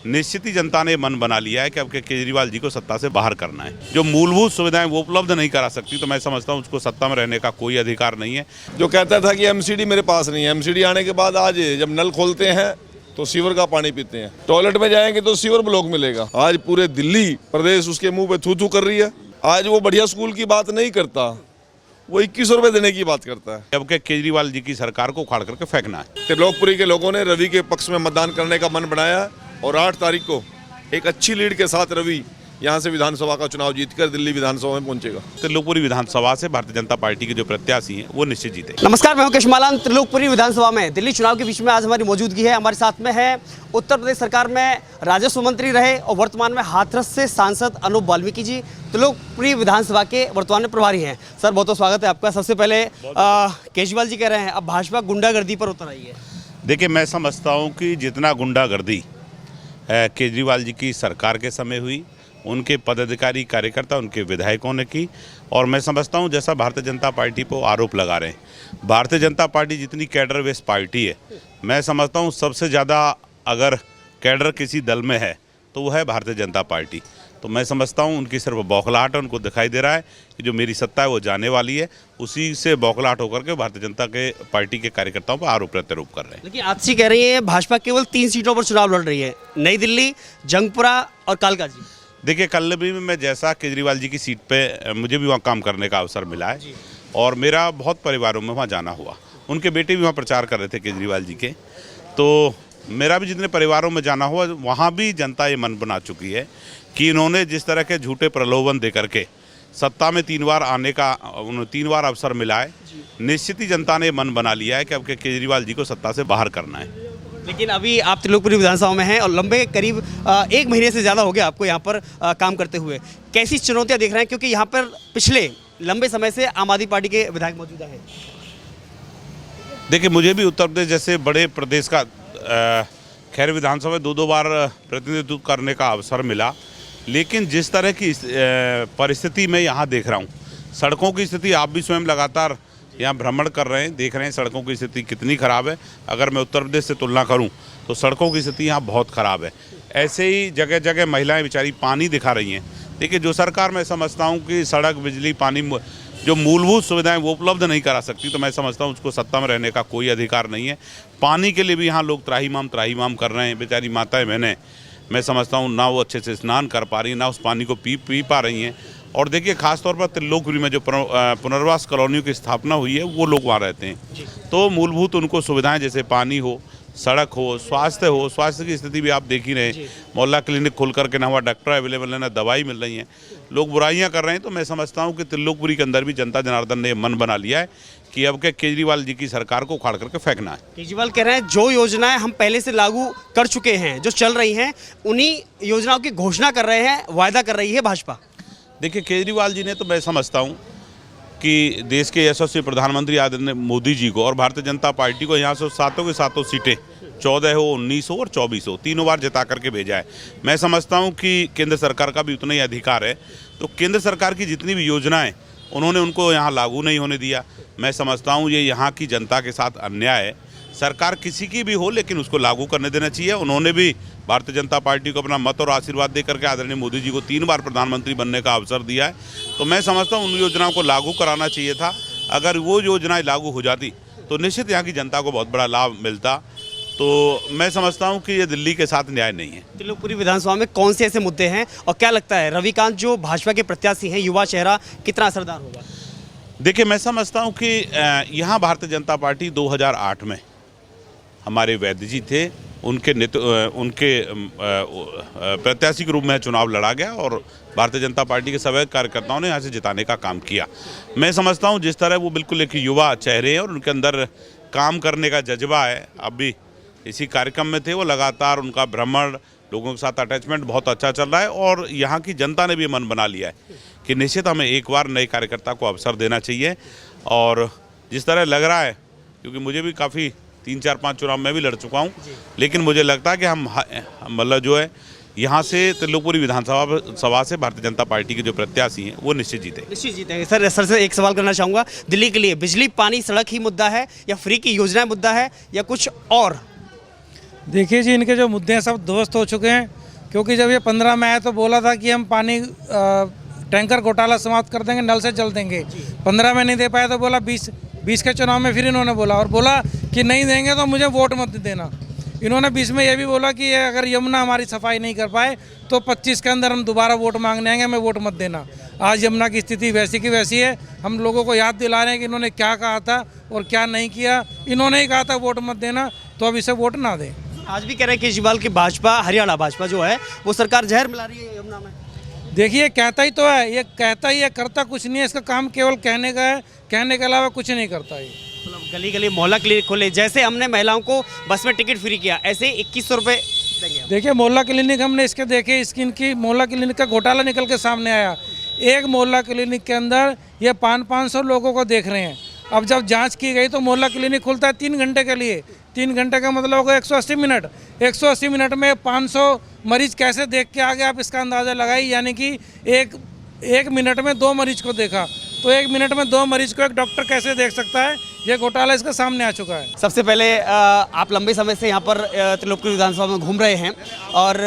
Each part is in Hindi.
निश्चित ही जनता ने मन बना लिया है कि अब केजरीवाल जी को सत्ता से बाहर करना है। जो मूलभूत सुविधाएं वो उपलब्ध नहीं करा सकती, तो मैं समझता हूं उसको सत्ता में रहने का कोई अधिकार नहीं है। जो कहता था कि एमसीडी मेरे पास नहीं है, एमसीडी आने के बाद आज जब नल खोलते हैं तो सीवर का पानी पीते हैं, टॉयलेट में जाएंगे तो सीवर ब्लॉक मिलेगा। आज पूरे दिल्ली प्रदेश उसके मुंह पे थू थू कर रही है। आज वो बढ़िया स्कूल की बात नहीं करता, वो 2100 रुपए देने की बात करता है। अब के केजरीवाल जी की सरकार को उखाड़ करके फेंकना है। त्रिलोकपुरी के लोगों ने रवि के पक्ष में मतदान करने का मन बनाया और 8 तारीख को एक अच्छी लीड के साथ रवि यहाँ से विधानसभा का चुनाव जीतकर दिल्ली विधानसभा में पहुंचेगा। त्रिलोकपुरी विधानसभा से भारतीय जनता पार्टी के जो प्रत्याशी हैं वो निश्चित जीते। नमस्कार, मैं मुकेश मालान। त्रिलोकपुरी विधानसभा में दिल्ली चुनाव के बीच में आज हमारी मौजूदगी है। हमारे साथ में है उत्तर प्रदेश सरकार में राजस्व मंत्री रहे और वर्तमान में हाथरस से सांसद अनूप वाल्मीकि जी त्रिलोकपुरी विधानसभा के वर्तमान में प्रभारी हैं। सर, बहुत बहुत स्वागत है आपका। सबसे पहले केजरीवाल जी कह रहे हैं अब भाजपा गुंडागर्दी पर उतर आई है। देखिए, मैं समझता हूँ कि जितना गुंडागर्दी केजरीवाल जी की सरकार के समय हुई, उनके पदाधिकारी कार्यकर्ता उनके विधायकों ने की, और मैं समझता हूं जैसा भारतीय जनता पार्टी पर आरोप लगा रहे हैं, भारतीय जनता पार्टी जितनी कैडर बेस्ड पार्टी है, मैं समझता हूं सबसे ज़्यादा अगर कैडर किसी दल में है तो वो है भारतीय जनता पार्टी। तो मैं समझता हूं उनकी सिर्फ बौखलाहट है, उनको दिखाई दे रहा है कि जो मेरी सत्ता है वो जाने वाली है, उसी से बौखलाहट होकर के भारतीय जनता के पार्टी के कार्यकर्ताओं पर आरोप प्रत्यारोप कर रहे हैं। लेकिन आजसी कह रही है भाजपा केवल 3 सीटों पर चुनाव लड़ रही है, नई दिल्ली, जंगपुरा और कालकाजी। देखिए, कल भी मैं जैसा केजरीवाल जी की सीट पे मुझे भी वहाँ काम करने का अवसर मिला है और मेरा बहुत परिवारों में वहाँ जाना हुआ। उनके बेटे भी वहाँ प्रचार कर रहे थे केजरीवाल जी के, तो मेरा भी जितने परिवारों में जाना हुआ वहाँ भी जनता ये मन बना चुकी है कि इन्होंने जिस तरह के झूठे प्रलोभन दे करके सत्ता में 3 बार आने का 3 बार अवसर मिला है, निश्चित ही जनता ने मन बना लिया है कि अब केजरीवाल जी को सत्ता से बाहर करना है। लेकिन अभी आप त्रिलोकपुरी विधानसभा में हैं और लंबे करीब 1 महीने से ज़्यादा हो गया आपको यहाँ पर काम करते हुए। कैसी चुनौतियाँ देख रहे हैं, क्योंकि यहाँ पर पिछले लंबे समय से आम आदमी पार्टी के विधायक मौजूद हैं? देखिए, मुझे भी उत्तर प्रदेश जैसे बड़े प्रदेश का खैर विधानसभा में 2 बार प्रतिनिधित्व करने का अवसर मिला, लेकिन जिस तरह की परिस्थिति मैं यहाँ देख रहा हूँ, सड़कों की स्थिति आप भी स्वयं लगातार यहाँ भ्रमण कर रहे हैं, देख रहे हैं सड़कों की स्थिति कितनी ख़राब है। अगर मैं उत्तर प्रदेश से तुलना करूँ तो सड़कों की स्थिति यहाँ बहुत ख़राब है। ऐसे ही जगह जगह महिलाएं बेचारी पानी दिखा रही हैं। देखिए, जो सरकार मैं समझता हूँ कि सड़क, बिजली, पानी, जो मूलभूत सुविधाएं वो उपलब्ध नहीं करा सकती, तो मैं समझता हूँ उसको सत्ता में रहने का कोई अधिकार नहीं है। पानी के लिए भी यहाँ लोग त्राहीमाम कर रहे हैं। बेचारी माताएँ बहनें, मैं समझता हूँ ना वो अच्छे से स्नान कर पा रही हैं, ना उस पानी को पी पा रही हैं। और देखिए, खासतौर पर त्रिलोकपुरी में जो पुनर्वास कॉलोनियों की स्थापना हुई है, वो लोग वहाँ रहते हैं, तो मूलभूत उनको सुविधाएं जैसे पानी हो, सड़क हो, स्वास्थ्य की स्थिति भी आप देख ही रहे हैं। मोहल्ला क्लिनिक खुल करके ना वहाँ डॉक्टर अवेलेबल है, ना दवाई मिल रही हैं, लोग बुराइयां कर रहे हैं। तो मैं समझता हूँ कि त्रिलोकपुरी के अंदर भी जनता जनार्दन ने मन बना लिया है कि अब के केजरीवाल जी की सरकार को उखाड़ करके फेंकना है। केजरीवाल कह रहे हैं जो योजनाएं हम पहले से लागू कर चुके हैं, जो चल रही हैं, उन्हीं योजनाओं की घोषणा कर रहे हैं, वायदा कर रही है भाजपा। देखिए, केजरीवाल जी ने तो मैं समझता हूँ कि देश के यशस्वी प्रधानमंत्री आदरणीय मोदी जी को और भारतीय जनता पार्टी को यहाँ से सातों की सातों सीटें 14 हो, 19 हो और 24 हो, तीनों बार जिता करके भेजा है। मैं समझता हूँ कि केंद्र सरकार का भी उतना ही अधिकार है, तो केंद्र सरकार की जितनी भी योजनाएं उन्होंने उनको यहाँ लागू नहीं होने दिया। मैं समझता हूँ ये यहाँ की जनता के साथ अन्याय है। सरकार किसी की भी हो, लेकिन उसको लागू करने देना चाहिए। उन्होंने भी भारतीय जनता पार्टी को अपना मत और आशीर्वाद दे करके आदरणीय मोदी जी को 3 बार प्रधानमंत्री बनने का अवसर दिया है, तो मैं समझता हूँ उन योजनाओं को लागू कराना चाहिए था। अगर वो योजनाएं लागू हो जाती तो निश्चित यहाँ की जनता को बहुत बड़ा लाभ मिलता। तो मैं समझता हूँ कि ये दिल्ली के साथ न्याय नहीं है। त्रिलोकपुरी विधानसभा में कौन से ऐसे मुद्दे हैं और क्या लगता है रविकांत जो भाजपा के प्रत्याशी हैं, युवा चेहरा, कितना असरदार होगा? देखिए, मैं समझता हूँ कि यहाँ भारतीय जनता पार्टी 2008 में हमारे वैद्य जी थे, उनके प्रत्याशी के रूप में चुनाव लड़ा गया और भारतीय जनता पार्टी के सभी कार्यकर्ताओं ने यहाँ से जिताने का काम किया। मैं समझता हूँ जिस तरह वो बिल्कुल एक युवा चेहरे हैं और उनके अंदर काम करने का जज्बा है। अब भी इसी कार्यक्रम में थे वो, लगातार उनका भ्रमण, लोगों के साथ अटैचमेंट बहुत अच्छा चल रहा है और यहाँ की जनता ने भी मन बना लिया है कि निश्चित हमें एक बार नए कार्यकर्ता को अवसर देना चाहिए। और जिस तरह लग रहा है, क्योंकि मुझे भी काफ़ी 3-4-5 चुनाव मैं भी लड़ चुका हूँ, लेकिन मुझे लगता है कि हम मतलब जो है यहाँ से त्रिलोकपुरी विधानसभा से भारतीय जनता पार्टी के जो प्रत्याशी हैं वो निश्चित जीतेंगे। सर से एक सवाल करना चाहूँगा, दिल्ली के लिए बिजली, पानी, सड़क ही मुद्दा है या फ्री की योजनाएं मुद्दा है या कुछ और? देखिए जी, इनके जो मुद्दे हैं सब ध्वस्त हो चुके हैं, क्योंकि जब ये 15 में आया तो बोला था कि हम पानी टैंकर घोटाला समाप्त कर देंगे, नल से जल देंगे। 15 में नहीं दे पाया तो बोला 20 के चुनाव में फिर इन्होंने बोला, और बोला कि नहीं देंगे तो मुझे वोट मत देना। इन्होंने 20 में ये भी बोला कि अगर यमुना हमारी सफाई नहीं कर पाए तो 25 के अंदर हम दोबारा वोट मांगने आएंगे, हमें वोट मत देना। आज यमुना की स्थिति वैसी की वैसी है। हम लोगों को याद दिला रहे हैं कि इन्होंने क्या कहा था और क्या नहीं किया। इन्होंने ही कहा था वोट मत देना, तो अब इसे वोट ना दें। आज भी कह रहे हैं केजरीवाल की भाजपा, हरियाणा भाजपा जो है वो सरकार जहर मिला रही है यमुना में। देखिए, कहता ही तो है, ये कहता ही है, करता कुछ नहीं है। इसका काम केवल कहने का है, कहने के अलावा कुछ नहीं करता ये। मतलब गली गली मोहल्ला क्लिनिक खोले, जैसे हमने महिलाओं को बस में टिकट फ्री किया, ऐसे 2100 रुपये देंगे हम। देखिए, मोहल्ला क्लिनिक हमने इसके देखे, स्किन की मोहल्ला क्लिनिक का घोटाला निकल के सामने आया। एक मोहल्ला क्लिनिक के अंदर ये 500 लोगों को देख रहे हैं। अब जब जांच की गई तो मोहल्ला क्लिनिक खुलता है 3 घंटे के लिए। 3 घंटे का मतलब होगा 180 मिनट। 180 मिनट में 500 मरीज कैसे देख के आ गए, आप इसका अंदाज़ा लगाइए। यानी कि एक मिनट में 2 मरीज को देखा, तो 1 मिनट में 2 मरीज को एक डॉक्टर कैसे देख सकता है? ये घोटाला इसका सामने आ चुका है। सबसे पहले आप लंबे समय से यहाँ पर त्रिलोकपुर विधानसभा में घूम रहे हैं, और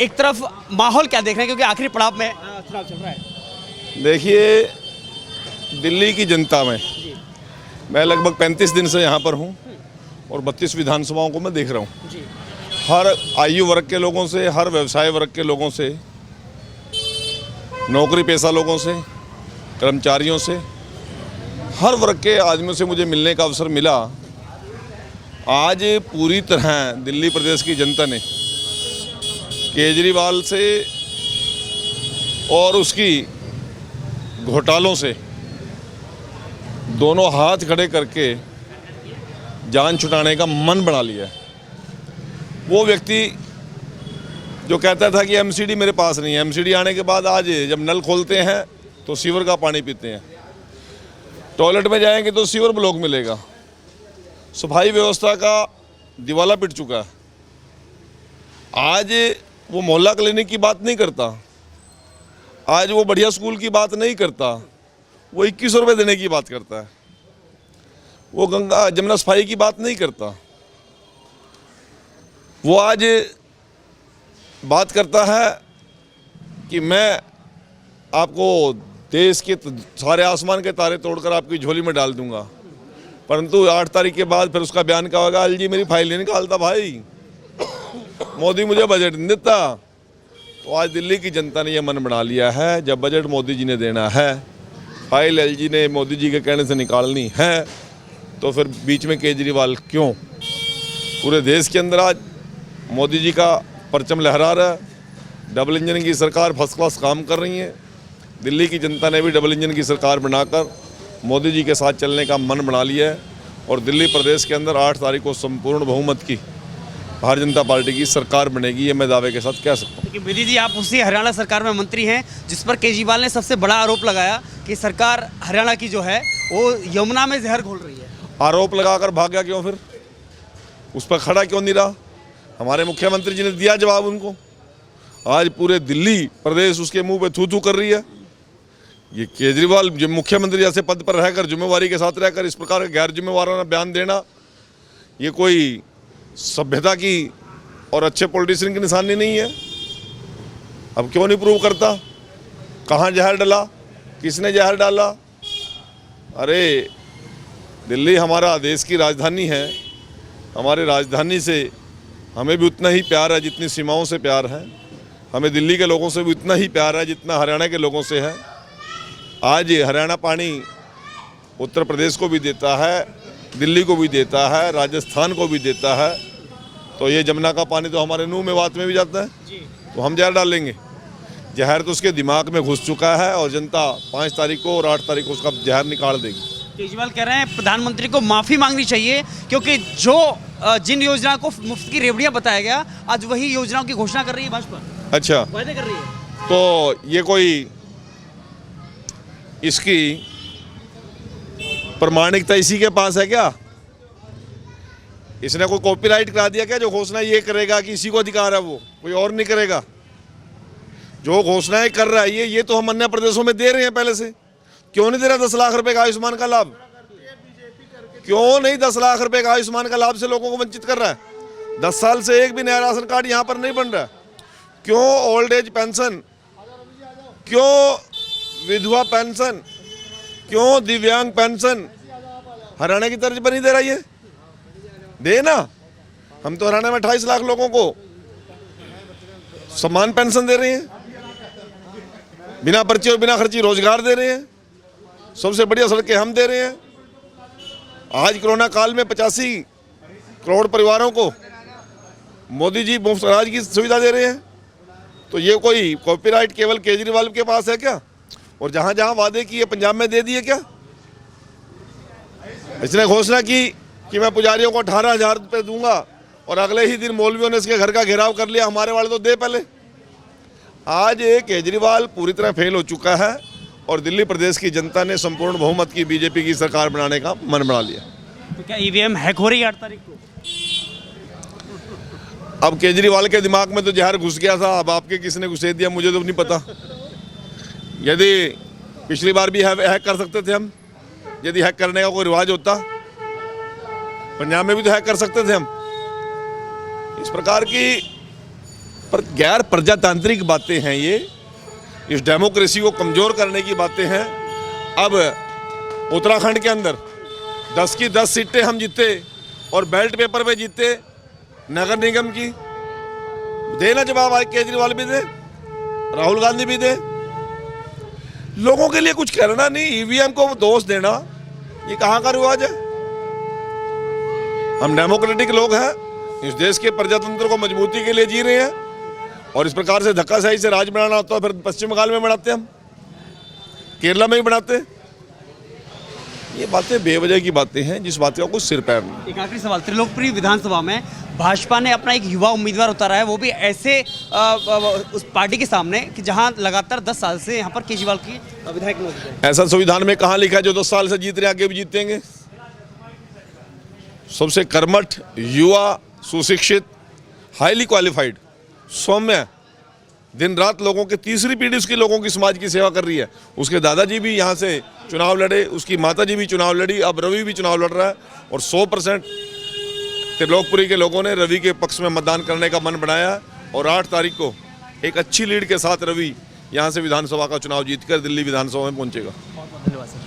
एक तरफ माहौल क्या देख रहे हैं, क्योंकि आखिरी पड़ाव में चुनाव चल रहा है। देखिए, दिल्ली की जनता में मैं लगभग 35 दिन से यहाँ पर हूँ और 32 विधानसभाओं को मैं देख रहा हूँ। हर आयु वर्ग के लोगों से, हर व्यवसाय वर्ग के लोगों से, नौकरी पेशा लोगों से, कर्मचारियों से, हर वर्ग के आदमियों से मुझे मिलने का अवसर मिला। आज पूरी तरह दिल्ली प्रदेश की जनता ने केजरीवाल से और उसकी घोटालों से दोनों हाथ खड़े करके जान छुटाने का मन बना लिया है। वो व्यक्ति जो कहता था कि एमसीडी मेरे पास नहीं है, एमसीडी आने के बाद आज जब नल खोलते हैं तो सीवर का पानी पीते हैं, टॉयलेट में जाएंगे तो सीवर ब्लॉक मिलेगा, सफाई व्यवस्था का दिवाला पिट चुका है। आज वो मोहल्ला क्लिनिक की बात नहीं करता, आज वो बढ़िया स्कूल की बात नहीं करता, वो 2100 रुपये देने की बात करता है। वो गंगा जमुना सफाई की बात नहीं करता। वो आज बात करता है कि मैं आपको देश के सारे आसमान के तारे तोड़कर आपकी झोली में डाल दूंगा, परंतु 8 तारीख के बाद फिर उसका बयान क्या होगा? जी मेरी फाइल नहीं निकालता भाई, मोदी मुझे बजट नहीं देता। तो आज दिल्ली की जनता ने यह मन बना लिया है, जब बजट मोदी जी ने देना है, फाइल एलजी ने मोदी जी के कहने से निकालनी है, तो फिर बीच में केजरीवाल क्यों? पूरे देश के अंदर आज मोदी जी का परचम लहरा रहा है। डबल इंजन की सरकार फर्स्ट क्लास काम कर रही है। दिल्ली की जनता ने भी डबल इंजन की सरकार बनाकर मोदी जी के साथ चलने का मन बना लिया है, और दिल्ली प्रदेश के अंदर 8 तारीख को संपूर्ण बहुमत की भारतीय जनता पार्टी की सरकार बनेगी, ये मैं दावे के साथ कह सकता हूँ। लेकिन मोदी जी, आप उसी हरियाणा सरकार में मंत्री हैं जिस पर केजरीवाल ने सबसे बड़ा आरोप लगाया कि सरकार हरियाणा की जो है वो यमुना में जहर घोल रही है। आरोप लगाकर भाग गया क्यों? फिर उस पर खड़ा क्यों नहीं रहा? हमारे मुख्यमंत्री जी ने दिया जवाब उनको। आज पूरे दिल्ली प्रदेश उसके मुंह पे थू थू कर रही है। ये केजरीवाल जो मुख्यमंत्री जैसे पद पर रहकर, जिम्मेवारी के साथ रहकर इस प्रकार का गैर जिम्मेवाराना बयान देना, ये कोई सभ्यता की और अच्छे पॉलिटिशियन की निशानी नहीं है। अब क्यों नहीं प्रूव करता? कहाँ जहर डाला, किसने जहर डाला? अरे दिल्ली हमारा देश की राजधानी है। हमारे राजधानी से हमें भी उतना ही प्यार है जितनी सीमाओं से प्यार है। हमें दिल्ली के लोगों से भी उतना ही प्यार है जितना हरियाणा के लोगों से है। आज हरियाणा पानी उत्तर प्रदेश को भी देता है, दिल्ली को भी देता है, राजस्थान को भी देता है। तो ये जमुना का पानी तो हमारे मुंह में बात में भी जाता है, तो हम जहर डालेंगे? जहर तो उसके दिमाग में घुस चुका है, और जनता 5 तारीख को और 8 तारीख को उसका जहर निकाल देगी। केजरीवाल कह रहे हैं प्रधानमंत्री को माफ़ी मांगनी चाहिए, क्योंकि जो जिन योजनाओं को मुफ्त की रेवड़ियां बताया गया, आज वही योजनाओं की घोषणा कर रही है भाजपा, अच्छा वायदे कर रही है। तो ये कोई इसकी प्रमाणिकता इसी के पास है क्या? इसने कोई कॉपीराइट करा दिया क्या? जो घोषणा ये करेगा कि इसी को अधिकार है, वो कोई और नहीं करेगा। जो घोषणाएं कर रहा है ये तो हम अन्य प्रदेशों में दे रहे हैं पहले से। क्यों नहीं दे रहा 10 लाख रुपए का आयुष्मान का लाभ? क्यों नहीं 10 लाख रुपए का आयुष्मान का लाभ से लोगों को वंचित कर रहा है? 10 साल से एक भी नया राशन कार्ड यहाँ पर नहीं बन रहा। क्यों ओल्ड एज पेंशन, क्यों विधवा पेंशन, क्यों दिव्यांग पेंशन हरियाणा की तर्ज पर नहीं दे रहा? ये दे ना। हम तो हरियाणा में 28 लाख लोगों को समान पेंशन दे रहे हैं, बिना पर्ची और बिना खर्ची रोजगार दे रहे हैं, सबसे बढ़िया सड़कें हम दे रहे हैं। आज कोरोना काल में 85 करोड़ परिवारों को मोदी जी मुफ्त इलाज की सुविधा दे रहे हैं। तो ये कोई कॉपीराइट केवल केजरीवाल के पास है क्या? और जहां जहां वादे किए पंजाब में दे दिए क्या? इसने घोषणा की कि मैं पुजारियों को 18,000 रुपये दूंगा और अगले ही दिन मौलवियों ने इसके घर का घेराव कर लिया। हमारे वाले तो दे पहले। आज ये केजरीवाल पूरी तरह फेल हो चुका है और दिल्ली प्रदेश की जनता ने संपूर्ण बहुमत की बीजेपी की सरकार बनाने का मन बना लिया। तो क्या ईवीएम हैक हो रही है 8 तारीख को? अब केजरीवाल के दिमाग में तो जहर घुस गया था, अब आपके किसने घुसे दिया मुझे तो नहीं पता। यदि पिछली बार भी हैक कर सकते थे हम, यदि हैक करने का कोई रिवाज होता, पंजाब में भी तो हैक कर सकते थे हम। इस प्रकार की गैर प्रजातांत्रिक बातें हैं ये, इस डेमोक्रेसी को कमजोर करने की बातें हैं। अब उत्तराखंड के अंदर 10 की 10 सीटें हम जीते और बैलेट पेपर पे जीते नगर निगम की। देना जवाब, आज केजरीवाल भी दे, राहुल गांधी भी दे। लोगों के लिए कुछ करना नहीं, ईवीएम को दोष देना, ये कहाँ का रिवाज है? हम डेमोक्रेटिक लोग हैं, इस देश के प्रजातंत्र को मजबूती के लिए जी रहे हैं और इस प्रकार से धक्काशाही से राज बनाना होता है फिर पश्चिम बंगाल में बनाते हम, केरला में भी बनाते। ये बातें बेवजह की बातें हैं जिस बात का कुछ सिर पैर नहीं। एक आखिरी सवाल, त्रिलोकपुरी विधानसभा में भाजपा ने अपना एक युवा उम्मीदवार उतारा है, वो भी ऐसे उस पार्टी के सामने कि जहां लगातार 10 साल से यहाँ पर केजरीवाल की विधायक मौजूद है। ऐसा संविधान में कहाँ लिखा है जो 10 साल से जीत रहे आगे भी जीतेंगे? सबसे कर्मठ, युवा, सुशिक्षित, हाईली क्वालिफाइड, सौम्य, दिन रात लोगों के तीसरी पीढ़ी उसकी लोगों की समाज की सेवा कर रही है। उसके दादाजी भी यहाँ से चुनाव लड़े, उसकी माताजी भी चुनाव लड़ी, अब रवि भी चुनाव लड़ रहा है और 100% त्रिलोकपुरी के लोगों ने रवि के पक्ष में मतदान करने का मन बनाया और 8 तारीख को एक अच्छी लीड के साथ रवि यहाँ से विधानसभा का चुनाव जीतकर दिल्ली विधानसभा में पहुँचेगा। धन्यवाद सर।